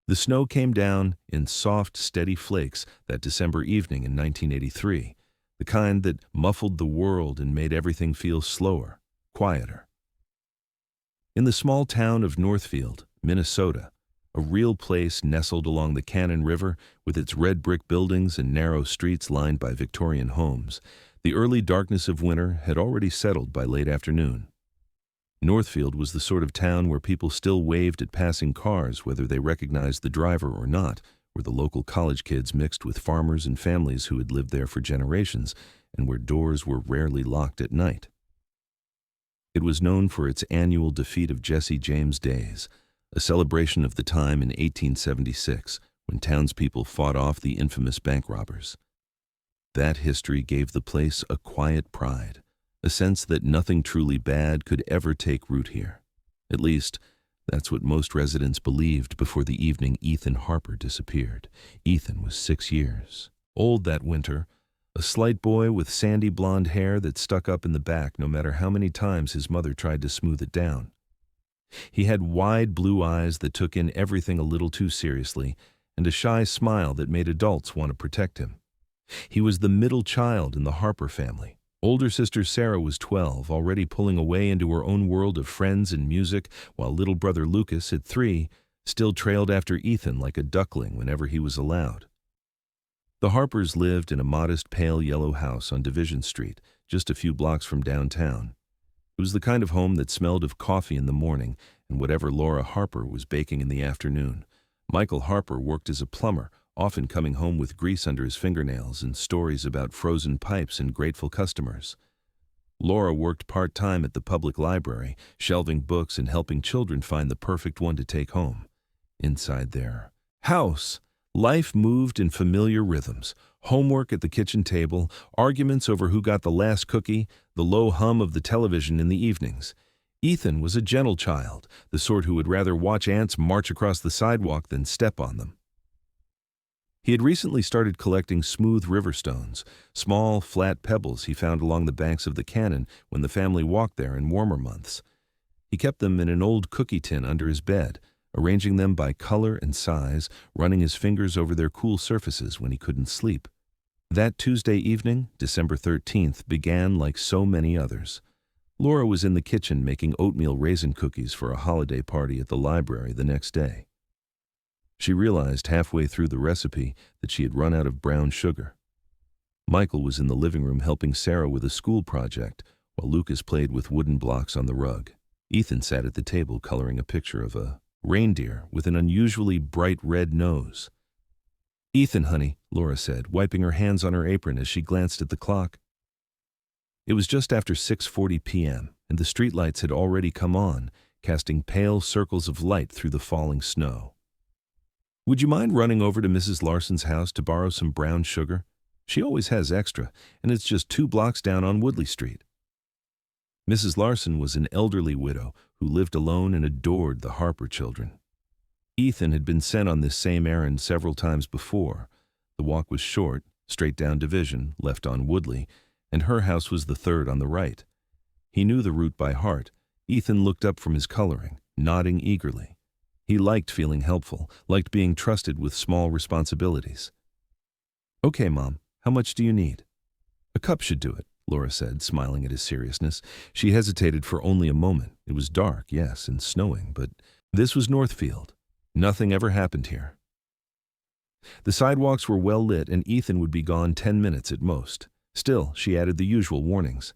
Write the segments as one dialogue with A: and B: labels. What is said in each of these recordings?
A: The snow came down in soft, steady flakes that December evening in 1983, the kind that muffled the world and made everything feel slower, quieter. In the small town of Northfield, Minnesota, a real place nestled along the Cannon River with its red brick buildings and narrow streets lined by Victorian homes, the early darkness of winter had already settled by late afternoon. Northfield was the sort of town where people still waved at passing cars whether they recognized the driver or not, where the local college kids mixed with farmers and families who had lived there for generations, and where doors were rarely locked at night. It was known for its annual defeat of Jesse James Days, a celebration of the time in 1876 when townspeople fought off the infamous bank robbers. That history gave the place a quiet pride, a sense that nothing truly bad could ever take root here. At least, that's what most residents believed before the evening Ethan Harper disappeared. Ethan was 6 years old that winter, a slight boy with sandy blonde hair that stuck up in the back no matter how many times his mother tried to smooth it down. He had wide blue eyes that took in everything a little too seriously, and a shy smile that made adults want to protect him. He was the middle child in the Harper family. Older sister Sarah was 12, already pulling away into her own world of friends and music, while little brother Lucas, at 3, still trailed after Ethan like a duckling whenever he was allowed. The Harpers lived in a modest pale yellow house on Division Street, just a few blocks from downtown. It was the kind of home that smelled of coffee in the morning and whatever Laura Harper was baking in the afternoon. Michael Harper worked as a plumber, often coming home with grease under his fingernails and stories about frozen pipes and grateful customers. Laura worked part-time at the public library, shelving books and helping children find the perfect one to take home. Inside their house, life moved in familiar rhythms. Homework at the kitchen table, arguments over who got the last cookie, the low hum of the television in the evenings. Ethan was a gentle child, the sort who would rather watch ants march across the sidewalk than step on them. He had recently started collecting smooth river stones, small, flat pebbles he found along the banks of the Cannon when the family walked there in warmer months. He kept them in an old cookie tin under his bed, arranging them by color and size, running his fingers over their cool surfaces when he couldn't sleep. That Tuesday evening, December 13th, began like so many others. Laura was in the kitchen making oatmeal raisin cookies for a holiday party at the library the next day. She realized halfway through the recipe that she had run out of brown sugar. Michael was in the living room helping Sarah with a school project, while Lucas played with wooden blocks on the rug. Ethan sat at the table coloring a picture of a reindeer with an unusually bright red nose. "Ethan, honey," Laura said, wiping her hands on her apron as she glanced at the clock. It was just after 6:40 p.m., and the streetlights had already come on, casting pale circles of light through the falling snow. "Would you mind running over to Mrs. Larson's house to borrow some brown sugar? She always has extra, and it's just 2 blocks down on Woodley Street." Mrs. Larson was an elderly widow who lived alone and adored the Harper children. Ethan had been sent on this same errand several times before. The walk was short, straight down Division, left on Woodley, and her house was the third on the right. He knew the route by heart. Ethan looked up from his coloring, nodding eagerly. He liked feeling helpful, liked being trusted with small responsibilities. "Okay, Mom, how much do you need?" "A cup should do it," Laura said, smiling at his seriousness. She hesitated for only a moment. It was dark, yes, and snowing, but this was Northfield. Nothing ever happened here. The sidewalks were well lit, and Ethan would be gone 10 minutes at most. Still, she added the usual warnings.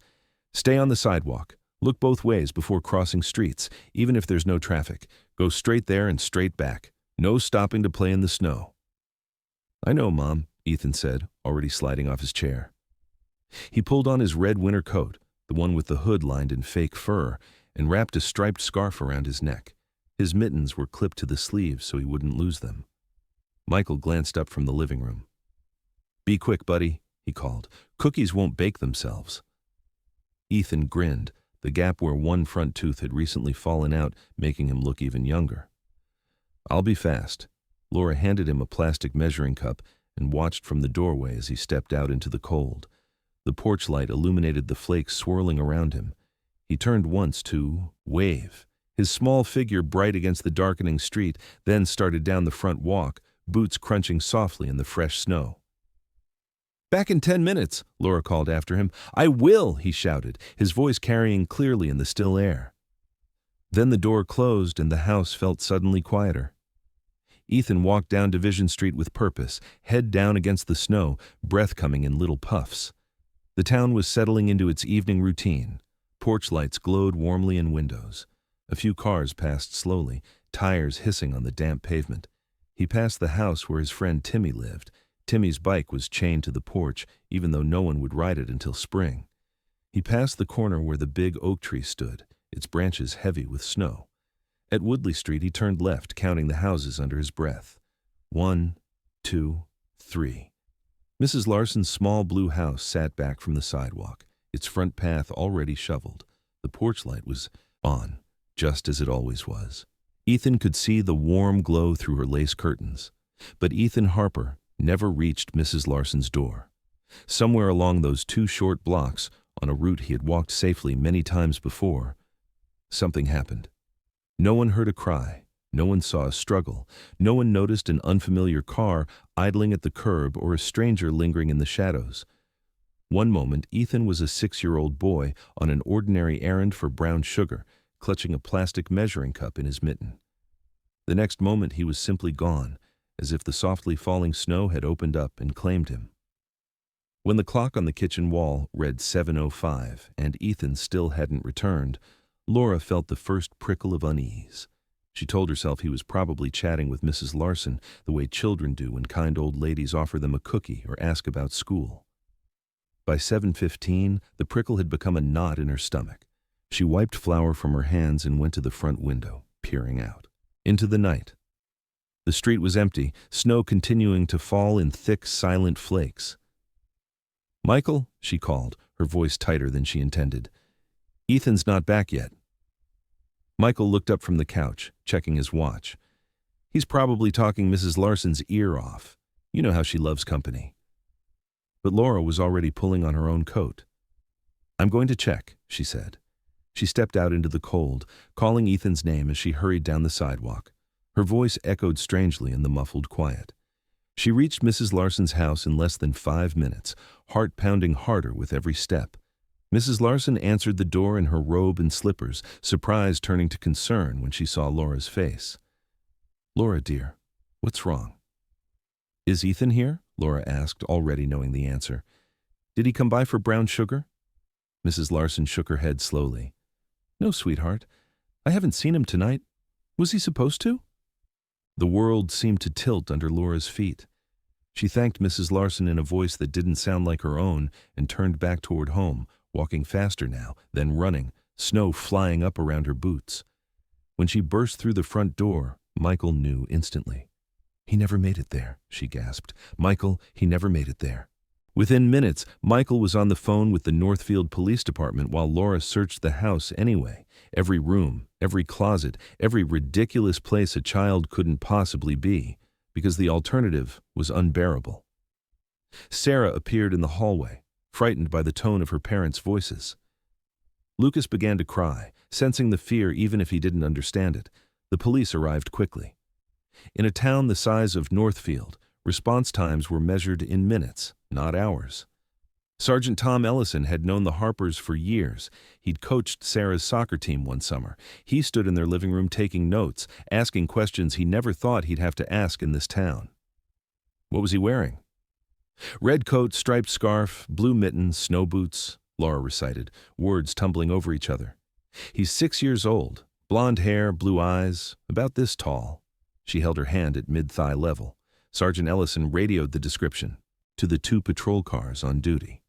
A: "Stay on the sidewalk. Look both ways before crossing streets, even if there's no traffic. Go straight there and straight back. No stopping to play in the snow." "I know, Mom," Ethan said, already sliding off his chair. He pulled on his red winter coat, the one with the hood lined in fake fur, and wrapped a striped scarf around his neck. His mittens were clipped to the sleeves so he wouldn't lose them. Michael glanced up from the living room. "Be quick, buddy," he called. "Cookies won't bake themselves." Ethan grinned, the gap where one front tooth had recently fallen out making him look even younger. "I'll be fast." Laura handed him a plastic measuring cup and watched from the doorway as he stepped out into the cold. The porch light illuminated the flakes swirling around him. He turned once to wave. His small figure bright against the darkening street, then started down the front walk, boots crunching softly in the fresh snow. "Back in 10 minutes, Laura called after him. "I will," he shouted, his voice carrying clearly in the still air. Then the door closed and the house felt suddenly quieter. Ethan walked down Division Street with purpose, head down against the snow, breath coming in little puffs. The town was settling into its evening routine. Porch lights glowed warmly in windows. A few cars passed slowly, tires hissing on the damp pavement. He passed the house where his friend Timmy lived. Timmy's bike was chained to the porch, even though no one would ride it until spring. He passed the corner where the big oak tree stood, its branches heavy with snow. At Woodley Street he turned left, counting the houses under his breath. 1, 2, 3. Mrs. Larson's small blue house sat back from the sidewalk, its front path already shoveled. The porch light was on, just as it always was. Ethan could see the warm glow through her lace curtains. But Ethan Harper never reached Mrs. Larson's door. Somewhere along those 2 short blocks, on a route he had walked safely many times before, something happened. No one heard a cry. No one saw a struggle. No one noticed an unfamiliar car idling at the curb or a stranger lingering in the shadows. One moment, Ethan was a 6-year-old boy on an ordinary errand for brown sugar, clutching a plastic measuring cup in his mitten. The next moment, he was simply gone, as if the softly falling snow had opened up and claimed him. When the clock on the kitchen wall read 7:05 and Ethan still hadn't returned, Laura felt the first prickle of unease. She told herself he was probably chatting with Mrs. Larson the way children do when kind old ladies offer them a cookie or ask about school. By 7:15, the prickle had become a knot in her stomach. She wiped flour from her hands and went to the front window, peering out into the night. The street was empty, snow continuing to fall in thick, silent flakes. "Michael," she called, her voice tighter than she intended. "Ethan's not back yet." Michael looked up from the couch, checking his watch. "He's probably talking Mrs. Larson's ear off. You know how she loves company." But Laura was already pulling on her own coat. "I'm going to check," she said. She stepped out into the cold, calling Ethan's name as she hurried down the sidewalk. Her voice echoed strangely in the muffled quiet. She reached Mrs. Larson's house in less than 5 minutes, heart pounding harder with every step. Mrs. Larson answered the door in her robe and slippers, surprise turning to concern when she saw Laura's face. "Laura, dear, what's wrong?" "Is Ethan here?" Laura asked, already knowing the answer. "Did he come by for brown sugar?" Mrs. Larson shook her head slowly. "No, sweetheart. I haven't seen him tonight. Was he supposed to?" The world seemed to tilt under Laura's feet. She thanked Mrs. Larson in a voice that didn't sound like her own and turned back toward home, walking faster now, then running, snow flying up around her boots. When she burst through the front door, Michael knew instantly. "He never made it there," she gasped. "Michael, he never made it there." Within minutes, Michael was on the phone with the Northfield Police Department while Laura searched the house anyway. Every room, every closet, every ridiculous place a child couldn't possibly be, because the alternative was unbearable. Sarah appeared in the hallway, frightened by the tone of her parents' voices. Lucas began to cry, sensing the fear even if he didn't understand it. The police arrived quickly. In a town the size of Northfield, response times were measured in minutes, not hours. Sergeant Tom Ellison had known the Harpers for years. He'd coached Sarah's soccer team one summer. He stood in their living room taking notes, asking questions he never thought he'd have to ask in this town. What was he wearing? "Red coat, striped scarf, blue mittens, snow boots," Laura recited, words tumbling over each other. "He's 6 years old, blonde hair, blue eyes, about this tall." She held her hand at mid-thigh level. Sergeant Ellison radioed the description to the 2 patrol cars on duty.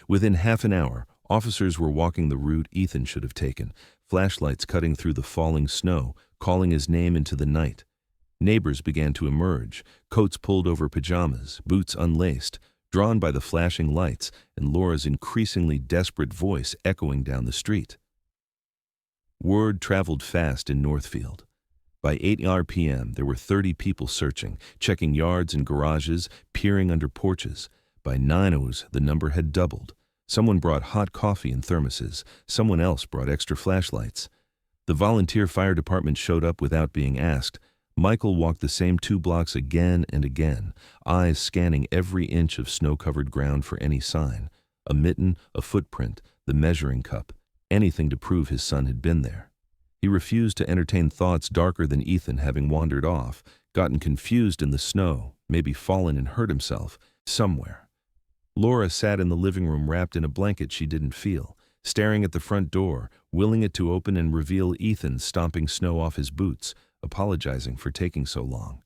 A: Within half an hour, officers were walking the route Ethan should have taken, flashlights cutting through the falling snow, calling his name into the night. Neighbors began to emerge, coats pulled over pajamas, boots unlaced, drawn by the flashing lights and Laura's increasingly desperate voice echoing down the street. Word traveled fast in Northfield. By 8 p.m., there were 30 people searching, checking yards and garages, peering under porches. By 9 the number had doubled. Someone brought hot coffee in thermoses. Someone else brought extra flashlights. The volunteer fire department showed up without being asked. Michael walked the same 2 blocks again and again, eyes scanning every inch of snow-covered ground for any sign. A mitten, a footprint, the measuring cup, anything to prove his son had been there. He refused to entertain thoughts darker than Ethan having wandered off, gotten confused in the snow, maybe fallen and hurt himself, somewhere. Laura sat in the living room wrapped in a blanket she didn't feel, staring at the front door, willing it to open and reveal Ethan stomping snow off his boots, apologizing for taking so long.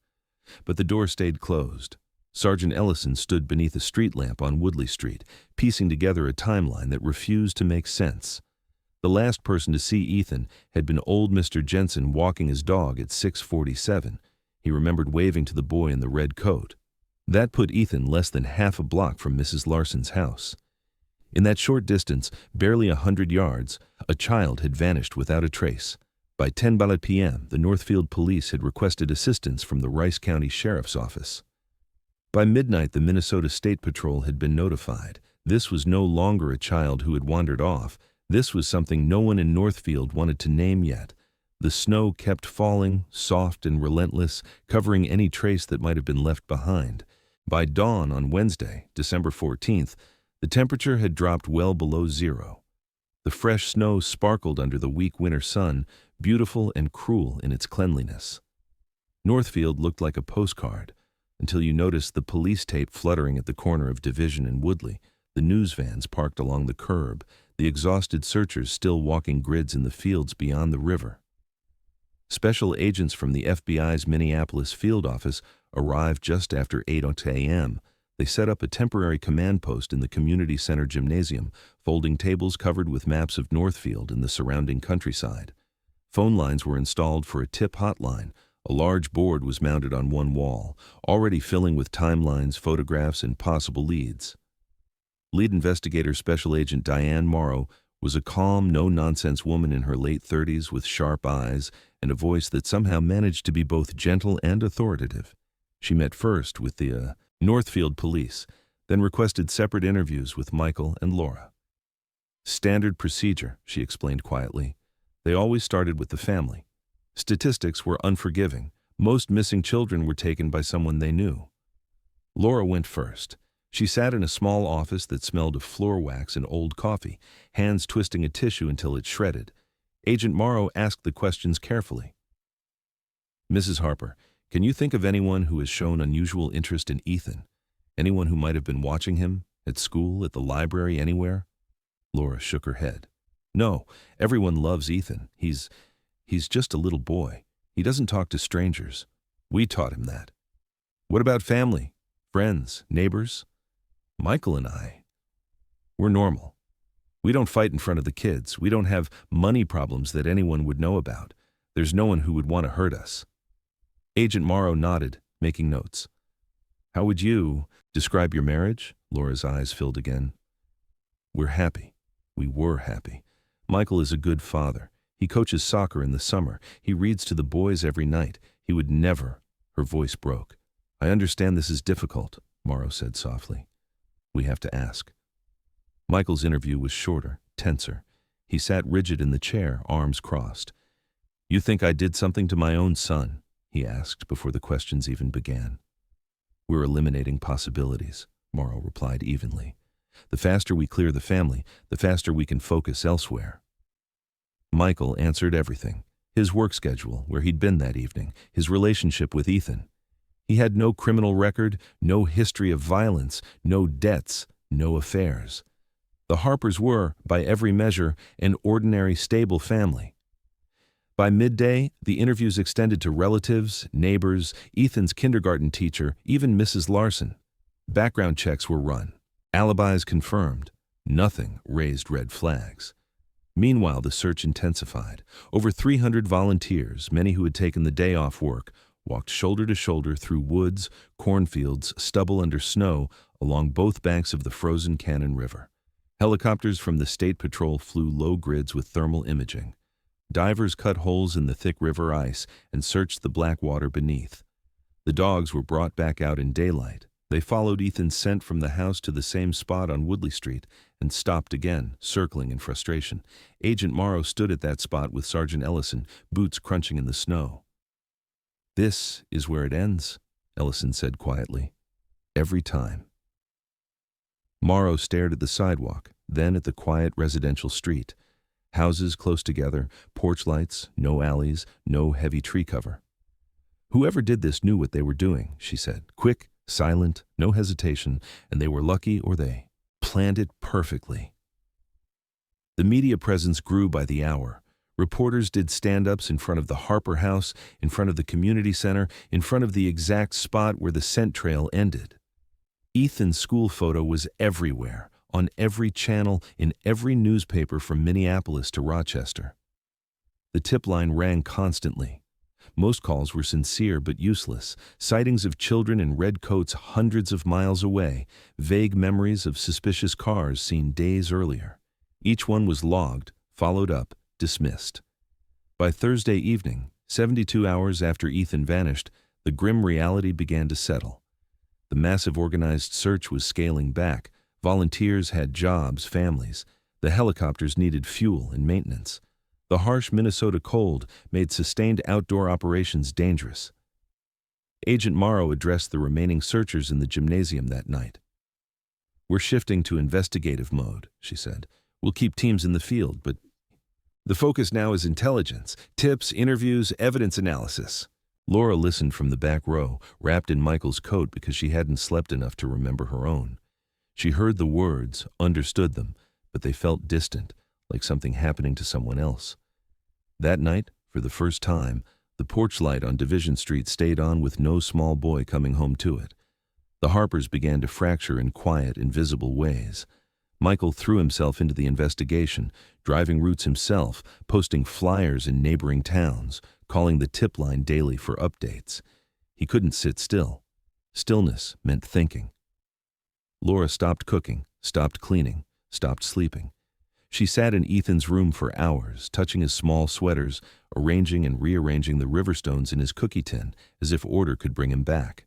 A: But the door stayed closed. Sergeant Ellison stood beneath a street lamp on Woodley Street, piecing together a timeline that refused to make sense. The last person to see Ethan had been old Mr. Jensen walking his dog at 6:47. He remembered waving to the boy in the red coat. That put Ethan less than half a block from Mrs. Larson's house. In that short distance, barely 100 yards, a child had vanished without a trace. By 10 p.m., the Northfield police had requested assistance from the Rice County Sheriff's Office. By midnight, the Minnesota State Patrol had been notified. This was no longer a child who had wandered off. This was something no one in Northfield wanted to name yet. The snow kept falling, soft and relentless, covering any trace that might have been left behind. By dawn on Wednesday, December 14th, the temperature had dropped well below zero. The fresh snow sparkled under the weak winter sun, beautiful and cruel in its cleanliness. Northfield looked like a postcard, until you noticed the police tape fluttering at the corner of Division and Woodley, the news vans parked along the curb, the exhausted searchers still walking grids in the fields beyond the river. Special agents from the FBI's Minneapolis field office arrived just after 8 a.m. They set up a temporary command post in the community center gymnasium, folding tables covered with maps of Northfield and the surrounding countryside. Phone lines were installed for a tip hotline. A large board was mounted on one wall, already filling with timelines, photographs, and possible leads. Lead investigator Special Agent Diane Morrow was a calm, no-nonsense woman in her late 30s with sharp eyes and a voice that somehow managed to be both gentle and authoritative. She met first with the Northfield police, then requested separate interviews with Michael and Laura. Standard procedure, she explained quietly. They always started with the family. Statistics were unforgiving. Most missing children were taken by someone they knew. Laura went first. She sat in a small office that smelled of floor wax and old coffee, hands twisting a tissue until it shredded. Agent Morrow asked the questions carefully. Mrs. Harper, can you think of anyone who has shown unusual interest in Ethan? Anyone who might have been watching him? At school, at the library, anywhere? Laura shook her head. No, everyone loves Ethan. He's just a little boy. He doesn't talk to strangers. We taught him that. What about family? Friends? Neighbors? Michael and we're normal. We don't fight in front of the kids. We don't have money problems that anyone would know about. There's no one who would want to hurt us. Agent Morrow nodded, making notes. How would you describe your marriage? Laura's eyes filled again. We're happy. We were happy. Michael is a good father. He coaches soccer in the summer. He reads to the boys every night. He would never. Her voice broke. I understand this is difficult, Morrow said softly. We have to ask. Michael's interview was shorter, tenser. He sat rigid in the chair, arms crossed. You think I did something to my own son? He asked before the questions even began. We're eliminating possibilities, Morrow replied evenly. The faster we clear the family, the faster we can focus elsewhere. Michael answered everything. His work schedule, where he'd been that evening, his relationship with Ethan. He had no criminal record, no history of violence, no debts, no affairs. The Harpers were, by every measure, an ordinary, stable family. By midday, the interviews extended to relatives, neighbors, Ethan's kindergarten teacher, even Mrs. Larson. Background checks were run. Alibis confirmed. Nothing raised red flags. Meanwhile, the search intensified. Over 300 volunteers, many who had taken the day off work, walked shoulder to shoulder through woods, cornfields, stubble under snow, along both banks of the frozen Cannon River. Helicopters from the State Patrol flew low grids with thermal imaging. Divers cut holes in the thick river ice and searched the black water beneath. The dogs were brought back out in daylight. They followed Ethan's scent from the house to the same spot on Woodley Street and stopped again, circling in frustration. Agent Morrow stood at that spot with Sergeant Ellison, boots crunching in the snow. "This is where it ends," Ellison said quietly. "Every time." Morrow stared at the sidewalk, then at the quiet residential street. Houses close together, porch lights, no alleys, no heavy tree cover. "Whoever did this knew what they were doing," she said. "Quick, silent, no hesitation, and they were lucky or they planned it perfectly." The media presence grew by the hour. Reporters did stand-ups in front of the Harper house, in front of the community center, in front of the exact spot where the scent trail ended. Ethan's school photo was everywhere, on every channel, in every newspaper from Minneapolis to Rochester. The tip line rang constantly. Most calls were sincere but useless, sightings of children in red coats hundreds of miles away, vague memories of suspicious cars seen days earlier. Each one was logged, followed up, dismissed. By Thursday evening, 72 hours after Ethan vanished, the grim reality began to settle. The massive organized search was scaling back. Volunteers had jobs, families. The helicopters needed fuel and maintenance. The harsh Minnesota cold made sustained outdoor operations dangerous. Agent Morrow addressed the remaining searchers in the gymnasium that night. "We're shifting to investigative mode," she said. "We'll keep teams in the field, but the focus now is intelligence, tips, interviews, evidence analysis." Laura listened from the back row, wrapped in Michael's coat because she hadn't slept enough to remember her own. She heard the words, understood them, but they felt distant, like something happening to someone else. That night, for the first time, the porch light on Division Street stayed on with no small boy coming home to it. The Harpers began to fracture in quiet, invisible ways. Michael threw himself into the investigation, driving routes himself, posting flyers in neighboring towns, calling the tip line daily for updates. He couldn't sit still. Stillness meant thinking. Laura stopped cooking, stopped cleaning, stopped sleeping. She sat in Ethan's room for hours, touching his small sweaters, arranging and rearranging the riverstones in his cookie tin, as if order could bring him back.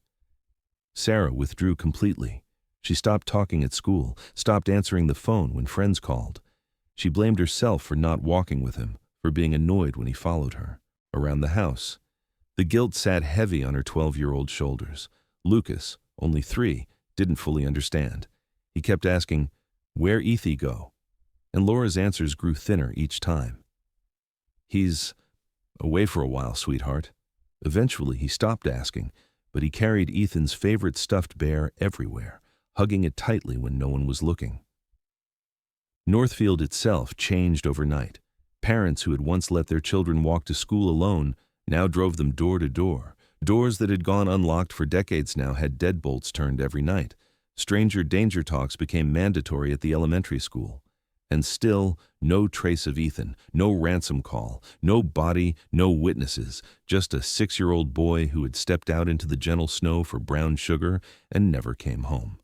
A: Sarah withdrew completely. She stopped talking at school, stopped answering the phone when friends called. She blamed herself for not walking with him, for being annoyed when he followed her around the house. The guilt sat heavy on her 12-year-old shoulders. Lucas, only 3, didn't fully understand. He kept asking, "Where Ethy go?" And Laura's answers grew thinner each time. "He's away for a while, sweetheart." Eventually he stopped asking, but he carried Ethan's favorite stuffed bear everywhere, hugging it tightly when no one was looking. Northfield itself changed overnight. Parents who had once let their children walk to school alone now drove them door to door. Doors that had gone unlocked for decades now had deadbolts turned every night. Stranger danger talks became mandatory at the elementary school. And still, no trace of Ethan, no ransom call, no body, no witnesses, just a 6-year-old boy who had stepped out into the gentle snow for brown sugar and never came home.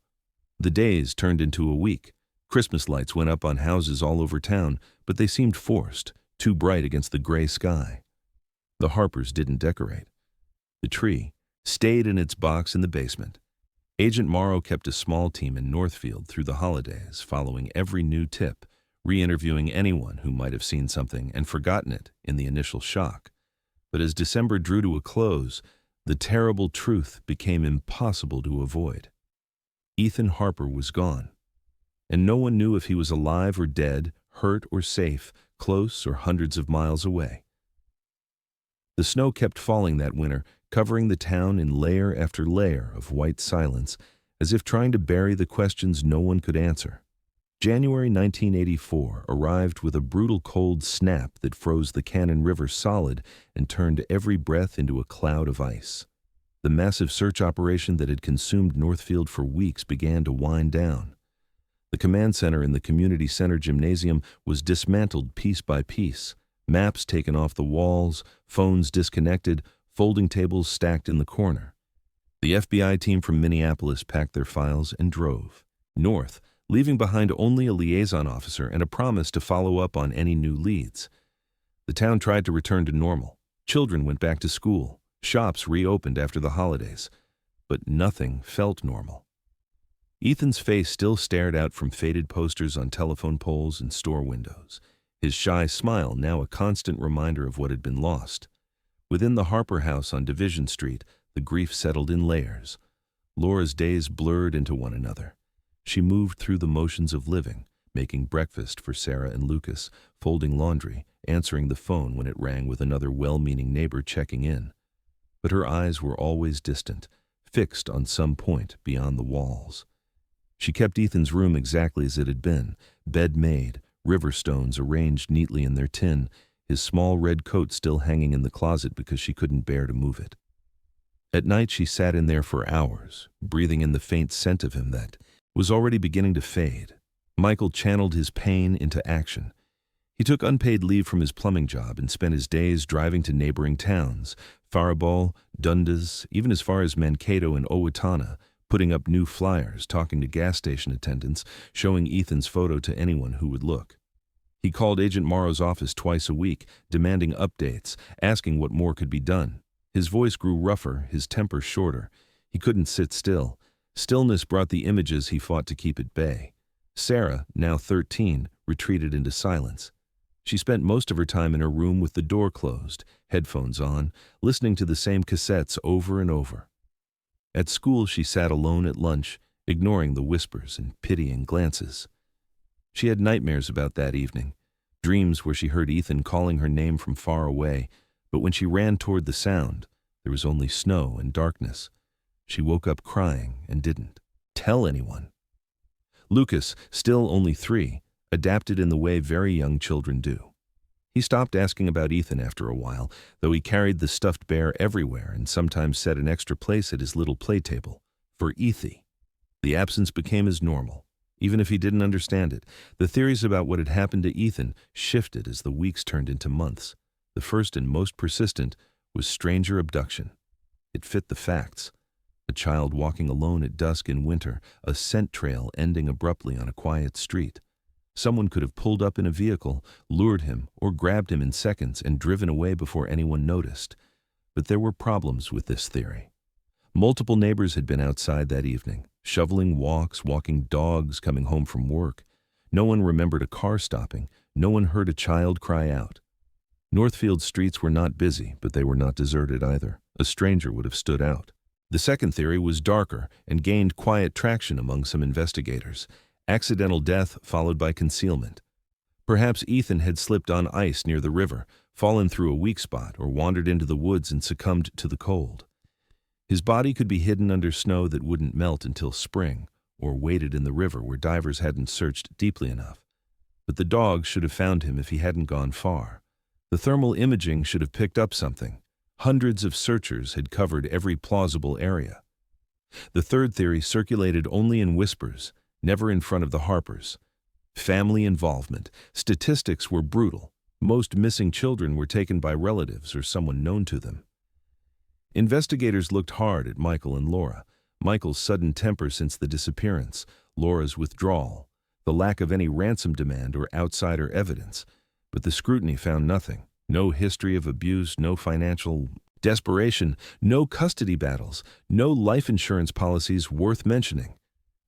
A: The days turned into a week. Christmas lights went up on houses all over town, but they seemed forced, too bright against the gray sky. The Harpers didn't decorate. The tree stayed in its box in the basement. Agent Morrow kept a small team in Northfield through the holidays, following every new tip, re-interviewing anyone who might have seen something and forgotten it in the initial shock. But as December drew to a close, the terrible truth became impossible to avoid. Ethan Harper was gone, and no one knew if he was alive or dead, hurt or safe, close or hundreds of miles away. The snow kept falling that winter, covering the town in layer after layer of white silence, as if trying to bury the questions no one could answer. January 1984 arrived with a brutal cold snap that froze the Cannon River solid and turned every breath into a cloud of ice. The massive search operation that had consumed Northfield for weeks began to wind down. The command center in the community center gymnasium was dismantled piece by piece, maps taken off the walls, phones disconnected, folding tables stacked in the corner. The FBI team from Minneapolis packed their files and drove north, leaving behind only a liaison officer and a promise to follow up on any new leads. The town tried to return to normal. Children went back to school. Shops reopened after the holidays. But nothing felt normal. Ethan's face still stared out from faded posters on telephone poles and store windows, his shy smile now a constant reminder of what had been lost. Within the Harper house on Division Street, the grief settled in layers. Laura's days blurred into one another. She moved through the motions of living, making breakfast for Sarah and Lucas, folding laundry, answering the phone when it rang with another well-meaning neighbor checking in. But her eyes were always distant, fixed on some point beyond the walls. She kept Ethan's room exactly as it had been, bed made, river stones arranged neatly in their tin, his small red coat still hanging in the closet because she couldn't bear to move it. At night she sat in there for hours, breathing in the faint scent of him that was already beginning to fade. Michael channeled his pain into action. He took unpaid leave from his plumbing job and spent his days driving to neighboring towns, Faribault, Dundas, even as far as Mankato and Owatonna, putting up new flyers, talking to gas station attendants, showing Ethan's photo to anyone who would look. He called Agent Morrow's office twice a week, demanding updates, asking what more could be done. His voice grew rougher, his temper shorter. He couldn't sit still. Stillness brought the images he fought to keep at bay. Sarah, now 13, retreated into silence. She spent most of her time in her room with the door closed, headphones on, listening to the same cassettes over and over. At school she sat alone at lunch, ignoring the whispers and pitying glances. She had nightmares about that evening, dreams where she heard Ethan calling her name from far away, but when she ran toward the sound, there was only snow and darkness. She woke up crying and didn't tell anyone. Lucas, still only 3, adapted in the way very young children do. He stopped asking about Ethan after a while, though he carried the stuffed bear everywhere and sometimes set an extra place at his little play table. For Ethy, the absence became as normal. Even if he didn't understand it, the theories about what had happened to Ethan shifted as the weeks turned into months. The first and most persistent was stranger abduction. It fit the facts. A child walking alone at dusk in winter, a scent trail ending abruptly on a quiet street. Someone could have pulled up in a vehicle, lured him, or grabbed him in seconds and driven away before anyone noticed. But there were problems with this theory. Multiple neighbors had been outside that evening, shoveling walks, walking dogs, coming home from work. No one remembered a car stopping. No one heard a child cry out. Northfield streets were not busy, but they were not deserted either. A stranger would have stood out. The second theory was darker and gained quiet traction among some investigators. Accidental death followed by concealment. Perhaps Ethan had slipped on ice near the river, fallen through a weak spot, or wandered into the woods and succumbed to the cold. His body could be hidden under snow that wouldn't melt until spring, or waded in the river where divers hadn't searched deeply enough. But the dogs should have found him if he hadn't gone far. The thermal imaging should have picked up something. Hundreds of searchers had covered every plausible area. The third theory circulated only in whispers, never in front of the Harpers. Family involvement. Statistics were brutal. Most missing children were taken by relatives or someone known to them. Investigators looked hard at Michael and Laura. Michael's sudden temper since the disappearance, Laura's withdrawal, the lack of any ransom demand or outsider evidence. But the scrutiny found nothing. No history of abuse, no financial desperation, no custody battles, no life insurance policies worth mentioning.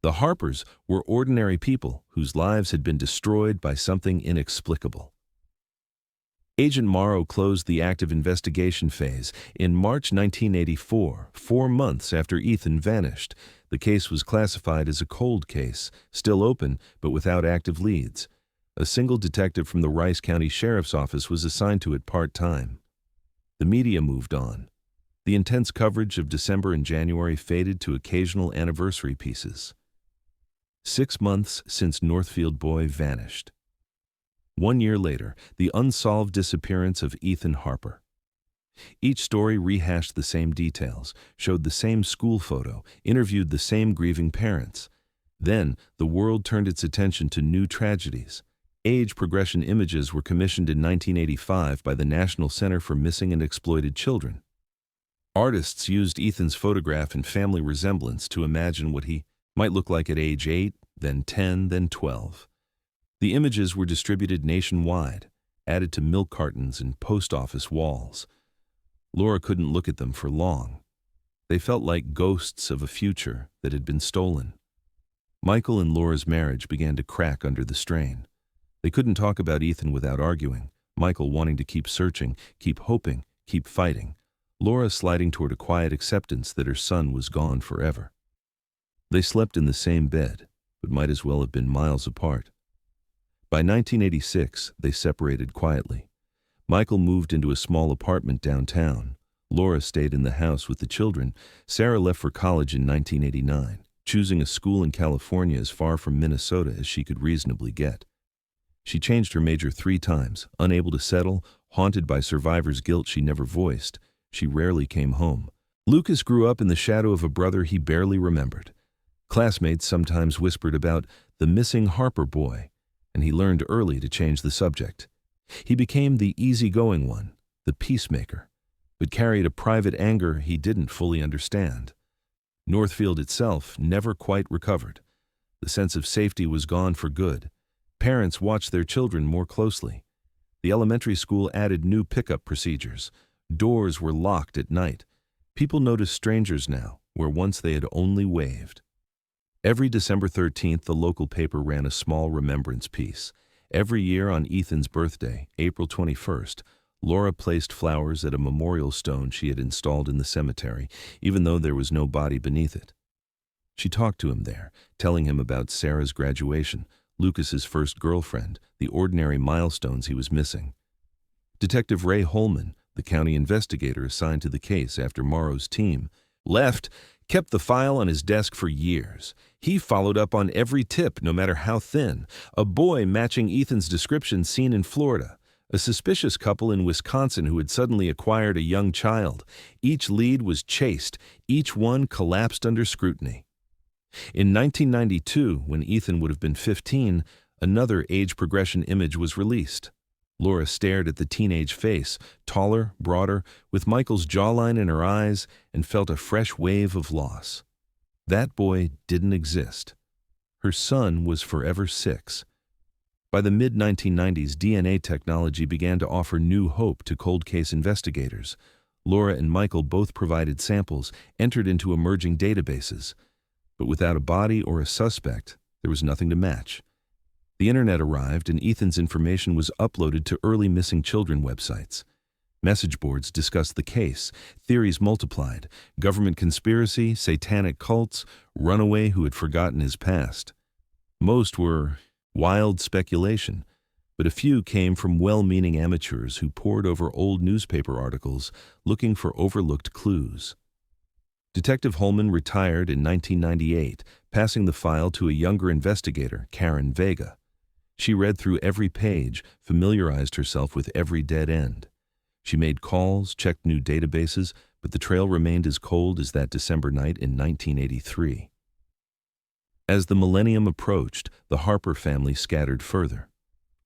A: The Harpers were ordinary people whose lives had been destroyed by something inexplicable. Agent Morrow closed the active investigation phase in March 1984, 4 months after Ethan vanished. The case was classified as a cold case, still open but without active leads. A single detective from the Rice County Sheriff's Office was assigned to it part-time. The media moved on. The intense coverage of December and January faded to occasional anniversary pieces. 6 months since Northfield boy vanished. 1 year later, the unsolved disappearance of Ethan Harper. Each story rehashed the same details, showed the same school photo, interviewed the same grieving parents. Then, the world turned its attention to new tragedies. Age progression images were commissioned in 1985 by the National Center for Missing and Exploited Children. Artists used Ethan's photograph and family resemblance to imagine what he might look like at age 8, then 10, then 12. The images were distributed nationwide, added to milk cartons and post office walls. Laura couldn't look at them for long. They felt like ghosts of a future that had been stolen. Michael and Laura's marriage began to crack under the strain. They couldn't talk about Ethan without arguing, Michael wanting to keep searching, keep hoping, keep fighting. Laura sliding toward a quiet acceptance that her son was gone forever. They slept in the same bed, but might as well have been miles apart. By 1986, they separated quietly. Michael moved into a small apartment downtown. Laura stayed in the house with the children. Sarah left for college in 1989, choosing a school in California as far from Minnesota as she could reasonably get. She changed her major 3 times, unable to settle, haunted by survivor's guilt she never voiced. She rarely came home. Lucas grew up in the shadow of a brother he barely remembered. Classmates sometimes whispered about the missing Harper boy, and he learned early to change the subject. He became the easygoing one, the peacemaker, but carried a private anger he didn't fully understand. Northfield itself never quite recovered. The sense of safety was gone for good. Parents watched their children more closely. The elementary school added new pickup procedures. Doors were locked at night. People noticed strangers now, where once they had only waved. Every December 13th, the local paper ran a small remembrance piece. Every year on Ethan's birthday, April 21st, Laura placed flowers at a memorial stone she had installed in the cemetery, even though there was no body beneath it. She talked to him there, telling him about Sarah's graduation, Lucas's first girlfriend, the ordinary milestones he was missing. Detective Ray Holman, the county investigator assigned to the case after Morrow's team, left, kept the file on his desk for years. He followed up on every tip, no matter how thin. A boy matching Ethan's description seen in Florida. A suspicious couple in Wisconsin who had suddenly acquired a young child. Each lead was chased. Each one collapsed under scrutiny. In 1992, when Ethan would have been 15, another age progression image was released. Laura stared at the teenage face, taller, broader, with Michael's jawline in her eyes, and felt a fresh wave of loss. That boy didn't exist. Her son was forever 6. By the mid-1990s, DNA technology began to offer new hope to cold case investigators. Laura and Michael both provided samples, entered into emerging databases. But without a body or a suspect, there was nothing to match. The internet arrived and Ethan's information was uploaded to early missing children websites. Message boards discussed the case, theories multiplied, government conspiracy, satanic cults, runaway who had forgotten his past. Most were wild speculation, but a few came from well-meaning amateurs who pored over old newspaper articles looking for overlooked clues. Detective Holman retired in 1998, passing the file to a younger investigator, Karen Vega. She read through every page, familiarized herself with every dead end. She made calls, checked new databases, but the trail remained as cold as that December night in 1983. As the millennium approached, the Harper family scattered further.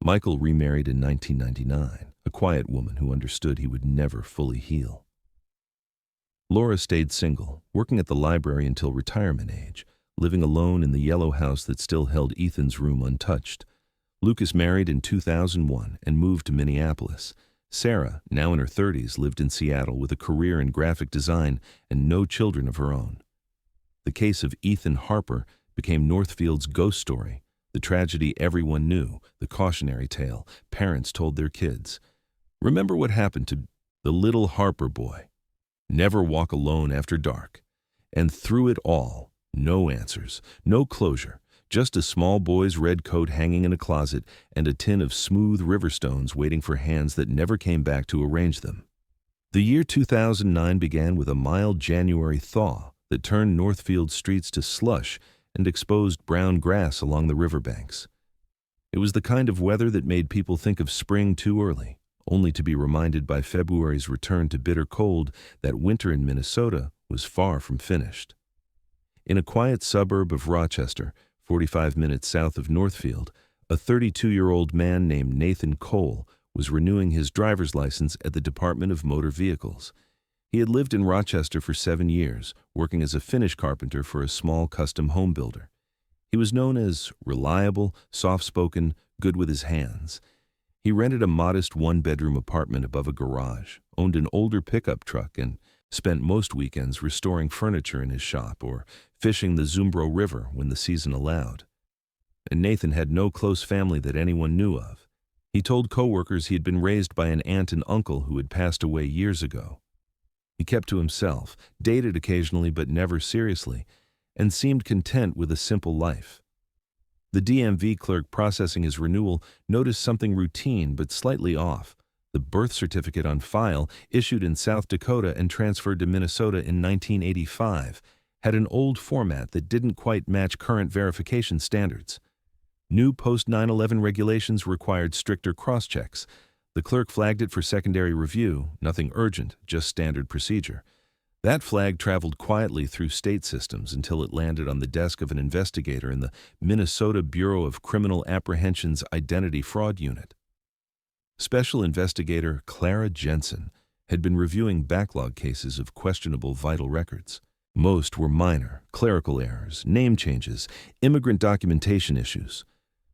A: Michael remarried in 1999, a quiet woman who understood he would never fully heal. Laura stayed single, working at the library until retirement age, living alone in the yellow house that still held Ethan's room untouched. Lucas married in 2001 and moved to Minneapolis. Sarah, now in her 30s, lived in Seattle with a career in graphic design and no children of her own. The case of Ethan Harper became Northfield's ghost story, the tragedy everyone knew, the cautionary tale parents told their kids. Remember what happened to the little Harper boy. Never walk alone after dark. And through it all, no answers, no closure, just a small boy's red coat hanging in a closet and a tin of smooth river stones waiting for hands that never came back to arrange them. The year 2009 began with a mild January thaw that turned Northfield streets to slush and exposed brown grass along the riverbanks. It was the kind of weather that made people think of spring too early, only to be reminded by February's return to bitter cold that winter in Minnesota was far from finished. In a quiet suburb of Rochester, 45 minutes south of Northfield, a 32-year-old man named Nathan Cole was renewing his driver's license at the Department of Motor Vehicles. He had lived in Rochester for 7 years, working as a finish carpenter for a small custom home builder. He was known as reliable, soft-spoken, good with his hands. He rented a modest one-bedroom apartment above a garage, owned an older pickup truck, and spent most weekends restoring furniture in his shop or fishing the Zumbro River when the season allowed. And Nathan had no close family that anyone knew of. He told coworkers he had been raised by an aunt and uncle who had passed away years ago. He kept to himself, dated occasionally but never seriously, and seemed content with a simple life. The DMV clerk processing his renewal noticed something routine but slightly off. The birth certificate on file, issued in South Dakota and transferred to Minnesota in 1985, had an old format that didn't quite match current verification standards. New post-9/11 regulations required stricter cross-checks. The clerk flagged it for secondary review, nothing urgent, just standard procedure. That flag traveled quietly through state systems until it landed on the desk of an investigator in the Minnesota Bureau of Criminal Apprehension's Identity Fraud Unit. Special Investigator Clara Jensen had been reviewing backlog cases of questionable vital records. Most were minor, clerical errors, name changes, immigrant documentation issues.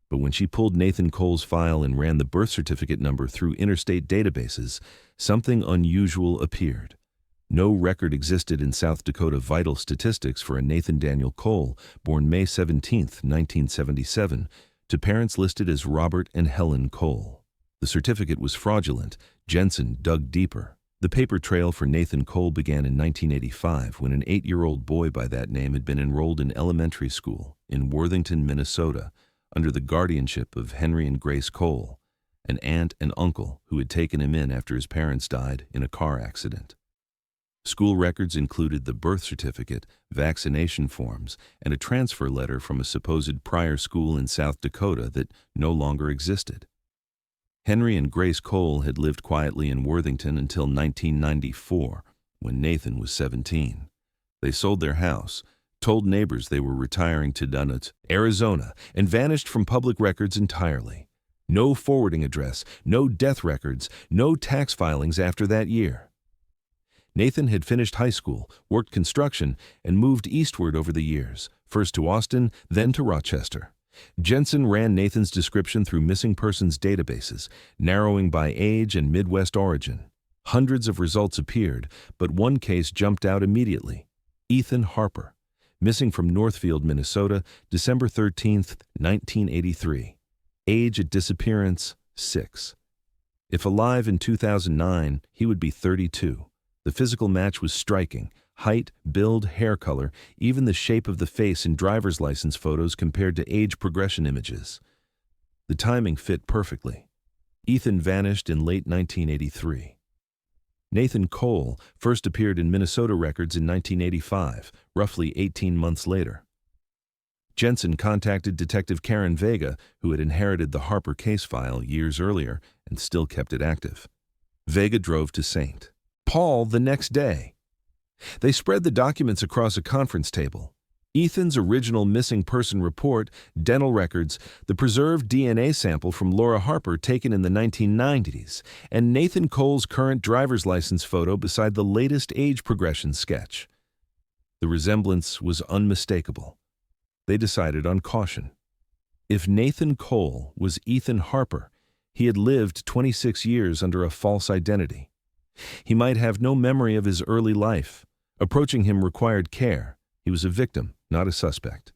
A: But when she pulled Nathan Cole's file and ran the birth certificate number through interstate databases, something unusual appeared. No record existed in South Dakota vital statistics for a Nathan Daniel Cole, born May 17, 1977, to parents listed as Robert and Helen Cole. The certificate was fraudulent. Jensen dug deeper. The paper trail for Nathan Cole began in 1985 when an 8-year-old boy by that name had been enrolled in elementary school in Worthington, Minnesota, under the guardianship of Henry and Grace Cole, an aunt and uncle who had taken him in after his parents died in a car accident. School records included the birth certificate, vaccination forms, and a transfer letter from a supposed prior school in South Dakota that no longer existed. Henry and Grace Cole had lived quietly in Worthington until 1994, when Nathan was 17. They sold their house, told neighbors they were retiring to Dunnet, Arizona, and vanished from public records entirely. No forwarding address, no death records, no tax filings after that year. Nathan had finished high school, worked construction, and moved eastward over the years, first to Austin, then to Rochester. Jensen ran Nathan's description through missing persons databases, narrowing by age and Midwest origin. Hundreds of results appeared, but one case jumped out immediately. Ethan Harper, missing from Northfield, Minnesota, December 13, 1983. Age at disappearance, 6. If alive in 2009, he would be 32. The physical match was striking. Height, build, hair color, even the shape of the face in driver's license photos compared to age progression images. The timing fit perfectly. Ethan vanished in late 1983. Nathan Cole first appeared in Minnesota records in 1985, roughly 18 months later. Jensen contacted Detective Karen Vega, who had inherited the Harper case file years earlier and still kept it active. Vega drove to St. Paul the next day. They spread the documents across a conference table. Ethan's original missing person report, dental records, the preserved DNA sample from Laura Harper taken in the 1990s, and Nathan Cole's current driver's license photo beside the latest age progression sketch. The resemblance was unmistakable. They decided on caution. If Nathan Cole was Ethan Harper, he had lived 26 years under a false identity. He might have no memory of his early life. Approaching him required care. He was a victim, not a suspect.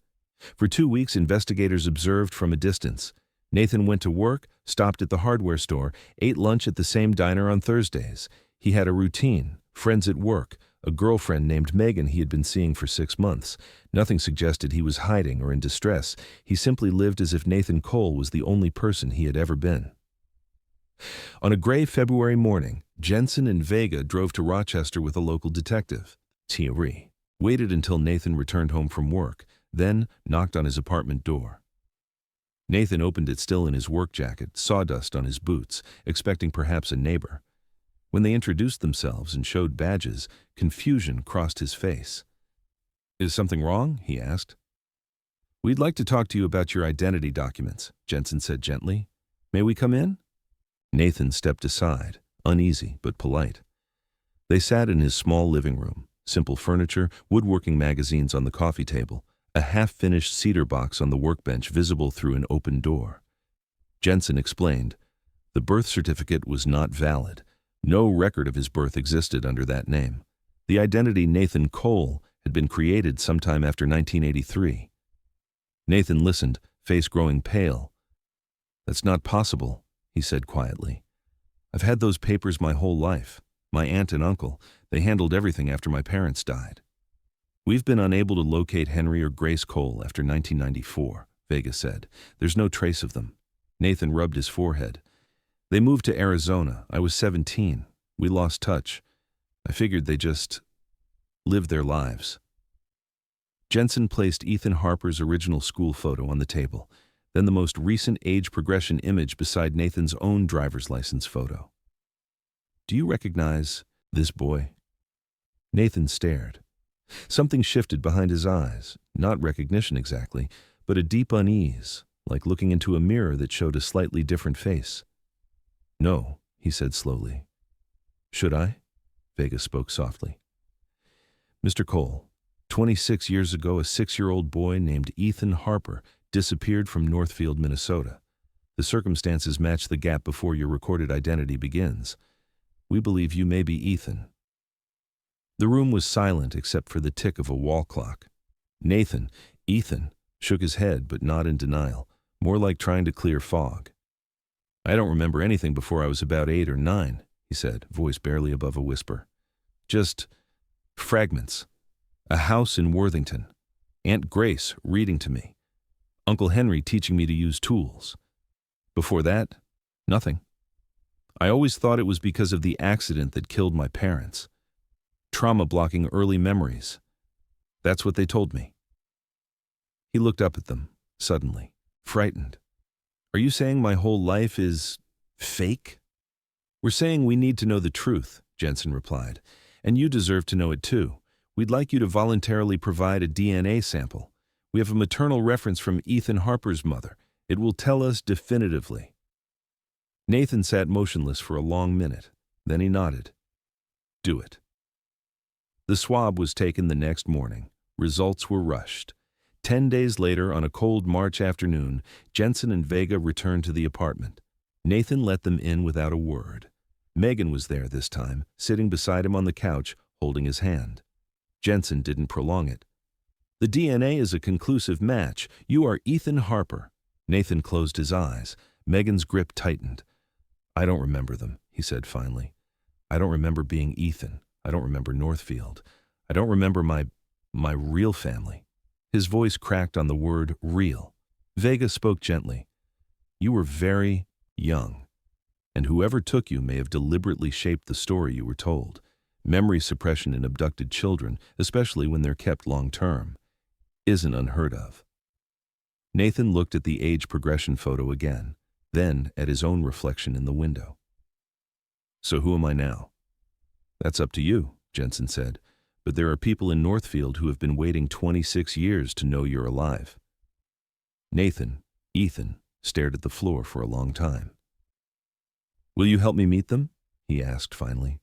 A: For 2 weeks, investigators observed from a distance. Nathan went to work, stopped at the hardware store, ate lunch at the same diner on Thursdays. He had a routine, friends at work, a girlfriend named Megan he had been seeing for 6 months. Nothing suggested he was hiding or in distress. He simply lived as if Nathan Cole was the only person he had ever been. On a gray February morning, Jensen and Vega drove to Rochester with a local detective, Thierry. Waited until Nathan returned home from work, then knocked on his apartment door. Nathan opened it still in his work jacket, sawdust on his boots, expecting perhaps a neighbor. When they introduced themselves and showed badges, confusion crossed his face. "Is something wrong?" he asked. "We'd like to talk to you about your identity documents," Jensen said gently. "May we come in?" Nathan stepped aside, uneasy but polite. They sat in his small living room, simple furniture, woodworking magazines on the coffee table, a half-finished cedar box on the workbench visible through an open door. Jensen explained, the birth certificate was not valid. No record of his birth existed under that name. The identity Nathan Cole had been created sometime after 1983. Nathan listened, face growing pale. "That's not possible," he said quietly. "I've had those papers my whole life. My aunt and uncle, they handled everything after my parents died." "We've been unable to locate Henry or Grace Cole after 1994, Vega said. "There's no trace of them." Nathan rubbed his forehead. "They moved to Arizona. I was 17. We lost touch. I figured they just lived their lives." Jensen placed Ethan Harper's original school photo on the table, then the most recent age progression image beside Nathan's own driver's license photo. "Do you recognize this boy?" Nathan stared. Something shifted behind his eyes, not recognition exactly, but a deep unease, like looking into a mirror that showed a slightly different face. "No," he said slowly. "Should I?" Vega spoke softly. "Mr. Cole, 26 years ago, a 6-year-old boy named Ethan Harper disappeared from Northfield, Minnesota. The circumstances match the gap before your recorded identity begins. We believe you may be Ethan." The room was silent except for the tick of a wall clock. Ethan, shook his head but not in denial, more like trying to clear fog. "I don't remember anything before I was about 8 or 9, he said, voice barely above a whisper. "Just fragments. A house in Worthington. Aunt Grace reading to me. Uncle Henry teaching me to use tools. Before that, nothing. I always thought it was because of the accident that killed my parents. Trauma blocking early memories. That's what they told me." He looked up at them, suddenly, frightened. "Are you saying my whole life is fake?" "We're saying we need to know the truth," Jensen replied, "and you deserve to know it too. We'd like you to voluntarily provide a DNA sample. We have a maternal reference from Ethan Harper's mother. It will tell us definitively." Nathan sat motionless for a long minute. Then he nodded. "Do it." The swab was taken the next morning. Results were rushed. 10 days later, on a cold March afternoon, Jensen and Vega returned to the apartment. Nathan let them in without a word. Megan was there this time, sitting beside him on the couch, holding his hand. Jensen didn't prolong it. "The DNA is a conclusive match. You are Ethan Harper." Nathan closed his eyes. Megan's grip tightened. "I don't remember them," he said finally. "I don't remember being Ethan. I don't remember Northfield. I don't remember my real family." His voice cracked on the word real. Vega spoke gently. "You were very young, and whoever took you may have deliberately shaped the story you were told. Memory suppression in abducted children, especially when they're kept long-term, isn't unheard of." Nathan looked at the age progression photo again, then at his own reflection in the window. "So who am I now?" "That's up to you," Jensen said, "but there are people in Northfield who have been waiting 26 years to know you're alive." Ethan, stared at the floor for a long time. "Will you help me meet them?" he asked finally.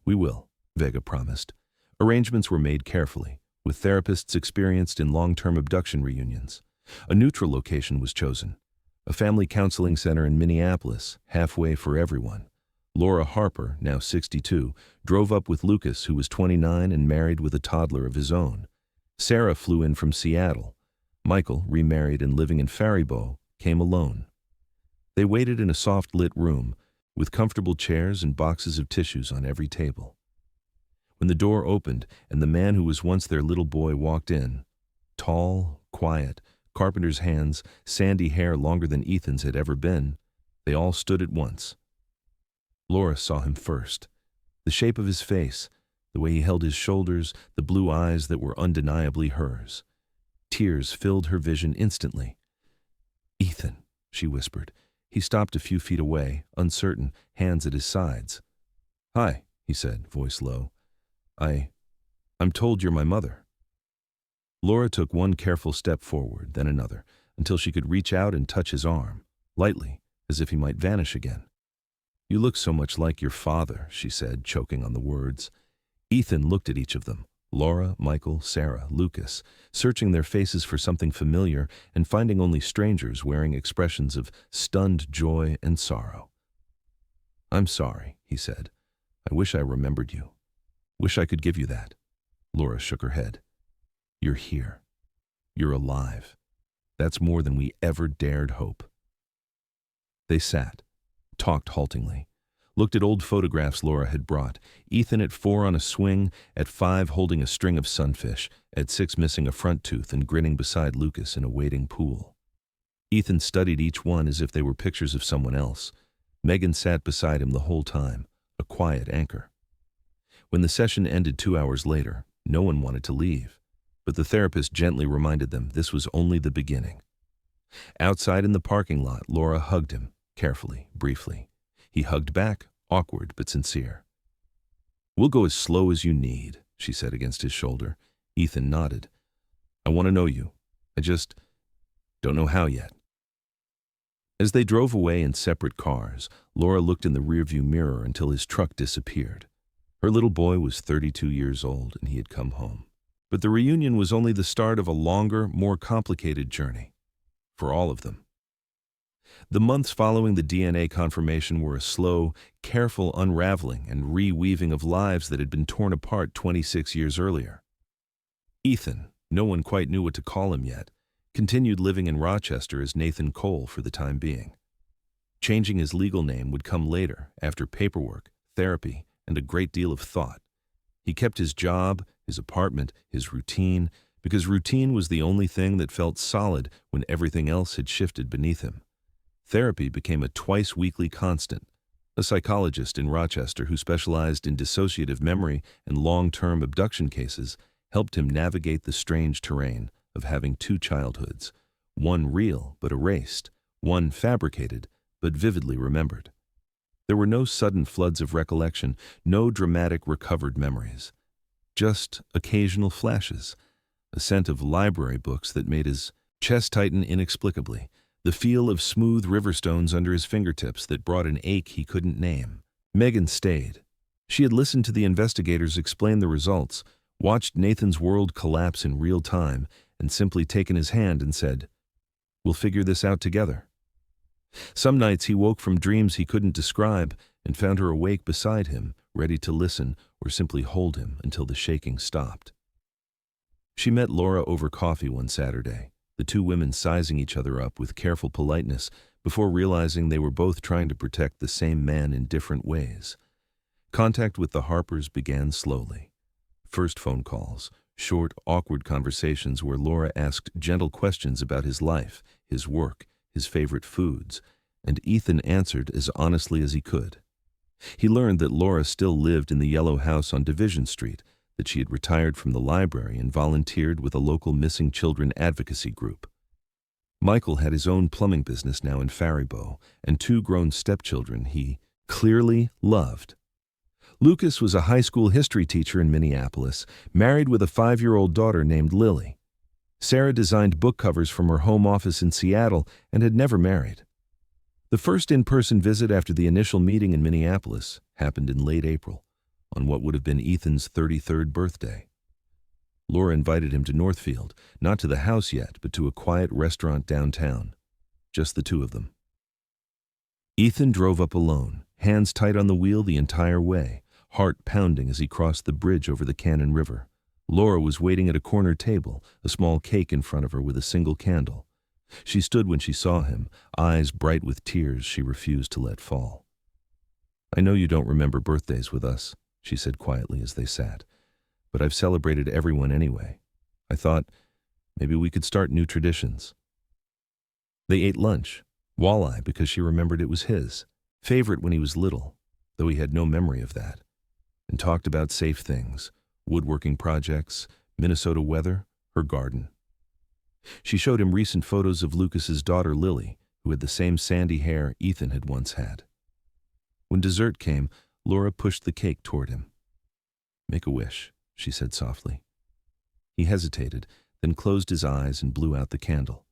A: "We will," Vega promised. Arrangements were made carefully, with therapists experienced in long-term abduction reunions. A neutral location was chosen, a family counseling center in Minneapolis, halfway for everyone. Laura Harper, now 62, drove up with Lucas, who was 29 and married with a toddler of his own. Sarah flew in from Seattle. Michael, remarried and living in Faribault, came alone. They waited in a soft-lit room, with comfortable chairs and boxes of tissues on every table. When the door opened and the man who was once their little boy walked in, tall, quiet, carpenter's hands, sandy hair longer than Ethan's had ever been, they all stood at once. Laura saw him first. The shape of his face, the way he held his shoulders, the blue eyes that were undeniably hers. Tears filled her vision instantly. "Ethan," she whispered. He stopped a few feet away, uncertain, hands at his sides. "Hi," he said, voice low. I'm told you're my mother." Laura took one careful step forward, then another, until she could reach out and touch his arm, lightly, as if he might vanish again. "You look so much like your father," she said, choking on the words. Ethan looked at each of them, Laura, Michael, Sarah, Lucas, searching their faces for something familiar and finding only strangers wearing expressions of stunned joy and sorrow. "I'm sorry," he said. "I wish I remembered you." Wish I could give you that. Laura shook her head. You're here. You're alive. That's more than we ever dared hope. They sat, talked haltingly, looked at old photographs Laura had brought, Ethan at 4 on a swing, at 5 holding a string of sunfish, at 6 missing a front tooth and grinning beside Lucas in a waiting pool. Ethan studied each one as if they were pictures of someone else. Megan sat beside him the whole time, a quiet anchor. When the session ended 2 hours later, no one wanted to leave, but the therapist gently reminded them this was only the beginning. Outside in the parking lot, Laura hugged him, carefully, briefly. He hugged back, awkward but sincere. We'll go as slow as you need, she said against his shoulder. Ethan nodded. I want to know you. I just don't know how yet. As they drove away in separate cars, Laura looked in the rearview mirror until his truck disappeared. Her little boy was 32 years old and he had come home. But the reunion was only the start of a longer, more complicated journey. For all of them. The months following the DNA confirmation were a slow, careful unraveling and reweaving of lives that had been torn apart 26 years earlier. Ethan, no one quite knew what to call him yet, continued living in Rochester as Nathan Cole for the time being. Changing his legal name would come later, after paperwork, therapy, and a great deal of thought. He kept his job, his apartment, his routine, because routine was the only thing that felt solid when everything else had shifted beneath him. Therapy became a twice-weekly constant. A psychologist in Rochester who specialized in dissociative memory and long-term abduction cases helped him navigate the strange terrain of having 2 childhoods, one real but erased, one fabricated but vividly remembered. There were no sudden floods of recollection, no dramatic recovered memories. Just occasional flashes, a scent of library books that made his chest tighten inexplicably, the feel of smooth riverstones under his fingertips that brought an ache he couldn't name. Megan stayed. She had listened to the investigators explain the results, watched Nathan's world collapse in real time, and simply taken his hand and said, "We'll figure this out together." Some nights he woke from dreams he couldn't describe and found her awake beside him, ready to listen or simply hold him until the shaking stopped. She met Laura over coffee one Saturday, the 2 women sizing each other up with careful politeness before realizing they were both trying to protect the same man in different ways. Contact with the Harpers began slowly. First phone calls, short, awkward conversations where Laura asked gentle questions about his life, his work, his favorite foods, and Ethan answered as honestly as he could. He learned that Laura still lived in the yellow house on Division Street, that she had retired from the library and volunteered with a local missing children advocacy group. Michael had his own plumbing business now in Faribault, and 2 grown stepchildren he clearly loved. Lucas was a high school history teacher in Minneapolis, married with a 5-year-old daughter named Lily. Sarah designed book covers from her home office in Seattle and had never married. The first in-person visit after the initial meeting in Minneapolis happened in late April, on what would have been Ethan's 33rd birthday. Laura invited him to Northfield, not to the house yet, but to a quiet restaurant downtown. Just the 2 of them. Ethan drove up alone, hands tight on the wheel the entire way, heart pounding as he crossed the bridge over the Cannon River. Laura was waiting at a corner table, a small cake in front of her with a single candle. She stood when she saw him, eyes bright with tears she refused to let fall. "I know you don't remember birthdays with us," she said quietly as they sat, "but I've celebrated everyone anyway. I thought maybe we could start new traditions." They ate lunch, walleye because she remembered it was his, favorite when he was little, though he had no memory of that, and talked about safe things, woodworking projects, Minnesota weather, her garden. She showed him recent photos of Lucas's daughter Lily, who had the same sandy hair Ethan had once had. When dessert came, Laura pushed the cake toward him. "Make a wish," she said softly. He hesitated, then closed his eyes and blew out the candle.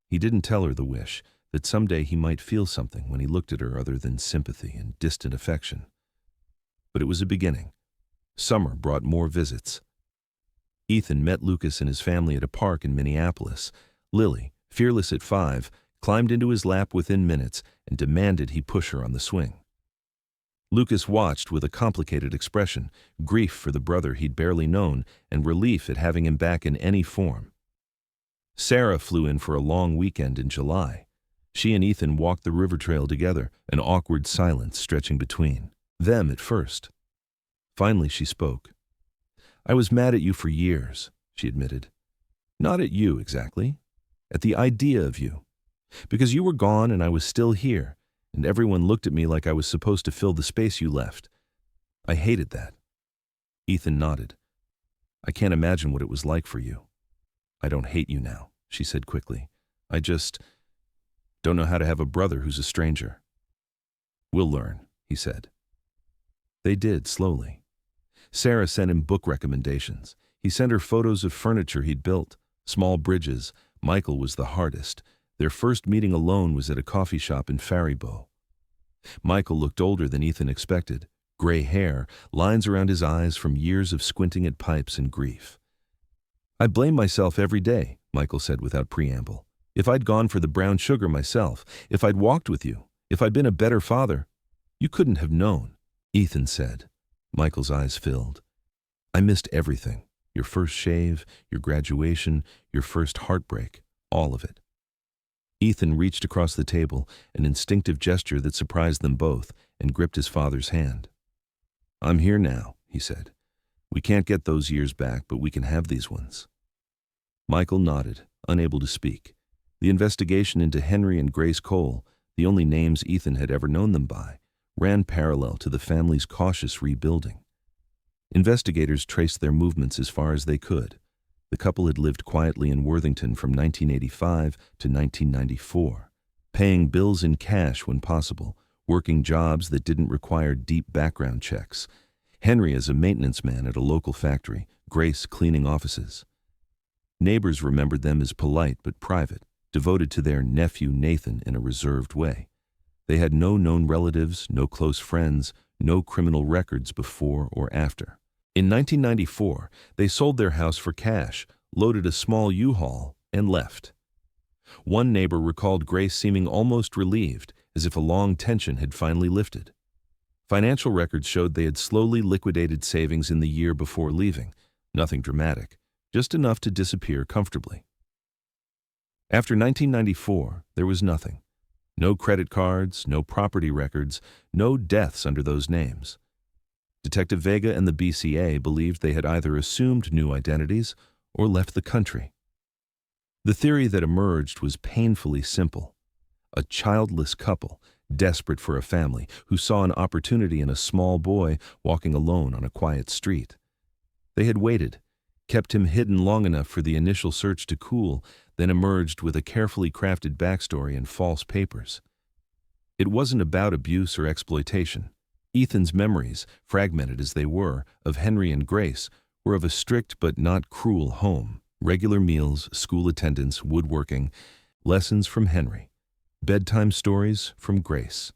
A: He didn't tell her the wish, that someday he might feel something when he looked at her other than sympathy and distant affection. But it was a beginning. Summer brought more visits. Ethan met Lucas and his family at a park in Minneapolis. Lily, fearless at 5, climbed into his lap within minutes and demanded he push her on the swing. Lucas watched with a complicated expression, grief for the brother he'd barely known and relief at having him back in any form. Sarah flew in for a long weekend in July. She and Ethan walked the river trail together, an awkward silence stretching between them at first. Finally she spoke. "I was mad at you for years," she admitted. "Not at you exactly, at the idea of you. Because you were gone and I was still here, and everyone looked at me like I was supposed to fill the space you left. I hated that." Ethan nodded. "I can't imagine what it was like for you." "I don't hate you now," she said quickly. "I just don't know how to have a brother who's a stranger." "We'll learn," he said. They did, slowly. Sarah sent him book recommendations. He sent her photos of furniture he'd built, small bridges. Michael was the hardest. Their first meeting alone was at a coffee shop in Faribault. Michael looked older than Ethan expected. Gray hair, lines around his eyes from years of squinting at pipes and grief. "I blame myself every day," Michael said without preamble. "If I'd gone for the brown sugar myself, if I'd walked with you, if I'd been a better father, you couldn't have known," Ethan said. Michael's eyes filled. "I missed everything. Your first shave, your graduation, your first heartbreak, all of it." Ethan reached across the table, an instinctive gesture that surprised them both, and gripped his father's hand. "I'm here now," he said. "We can't get those years back, but we can have these ones." Michael nodded, unable to speak. The investigation into Henry and Grace Cole, the only names Ethan had ever known them by, ran parallel to the family's cautious rebuilding. Investigators traced their movements as far as they could. The couple had lived quietly in Worthington from 1985 to 1994, paying bills in cash when possible, working jobs that didn't require deep background checks. Henry as a maintenance man at a local factory, Grace cleaning offices. Neighbors remembered them as polite but private, devoted to their nephew Nathan in a reserved way. They had no known relatives, no close friends, no criminal records before or after. In 1994, they sold their house for cash, loaded a small U-Haul, and left. One neighbor recalled Grace seeming almost relieved, as if a long tension had finally lifted. Financial records showed they had slowly liquidated savings in the year before leaving. Nothing dramatic, just enough to disappear comfortably. After 1994, there was nothing. No credit cards, no property records, no deaths under those names. Detective Vega and the BCA believed they had either assumed new identities or left the country. The theory that emerged was painfully simple. A childless couple, desperate for a family, who saw an opportunity in a small boy walking alone on a quiet street. They had waited, kept him hidden long enough for the initial search to cool, then emerged with a carefully crafted backstory and false papers. It wasn't about abuse or exploitation. Ethan's memories, fragmented as they were, of Henry and Grace, were of a strict but not cruel home. Regular meals, school attendance, woodworking, lessons from Henry, bedtime stories from Grace.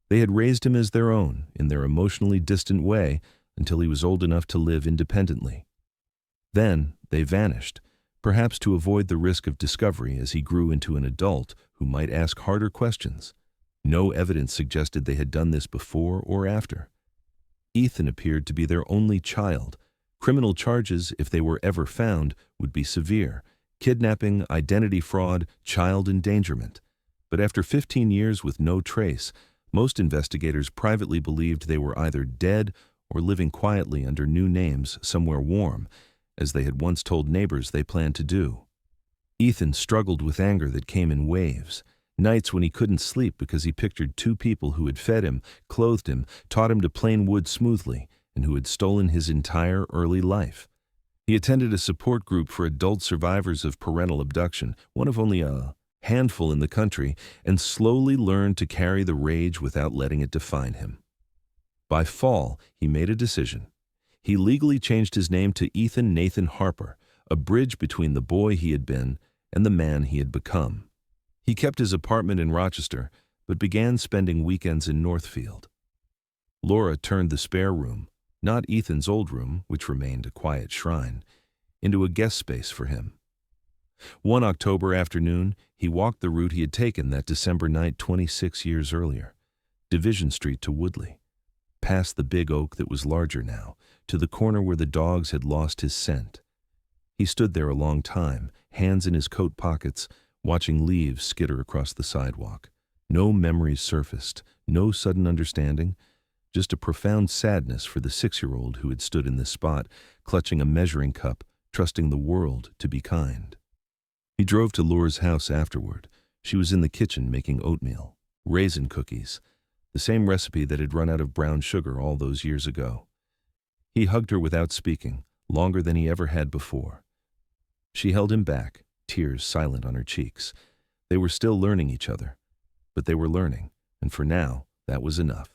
A: They had raised him as their own, in their emotionally distant way, until he was old enough to live independently. Then they vanished, perhaps to avoid the risk of discovery as he grew into an adult who might ask harder questions. No evidence suggested they had done this before or after. Ethan appeared to be their only child. Criminal charges, if they were ever found, would be severe: kidnapping, identity fraud, child endangerment. But after 15 years with no trace, most investigators privately believed they were either dead or living quietly under new names somewhere warm, as they had once told neighbors they planned to do. Ethan struggled with anger that came in waves. Nights when he couldn't sleep because he pictured two people who had fed him, clothed him, taught him to plane wood smoothly, and who had stolen his entire early life. He attended a support group for adult survivors of parental abduction, one of only a handful in the country, and slowly learned to carry the rage without letting it define him. By fall, he made a decision. He legally changed his name to Ethan Nathan Harper, a bridge between the boy he had been and the man he had become. He kept his apartment in Rochester, but began spending weekends in Northfield. Laura turned the spare room, not Ethan's old room, which remained a quiet shrine, into a guest space for him. One October afternoon, he walked the route he had taken that December night 26 years earlier, Division Street to Woodley. past the big oak that was larger now, to the corner where the dogs had lost his scent. He stood there a long time, hands in his coat pockets, watching leaves skitter across the sidewalk. No memories surfaced, no sudden understanding, just a profound sadness for the 6-year-old who had stood in this spot, clutching a measuring cup, trusting the world to be kind. He drove to Laura's house afterward. She was in the kitchen making oatmeal, raisin cookies, the same recipe that had run out of brown sugar all those years ago. He hugged her without speaking, longer than he ever had before. She held him back, tears silent on her cheeks. They were still learning each other, but they were learning, and for now, that was enough.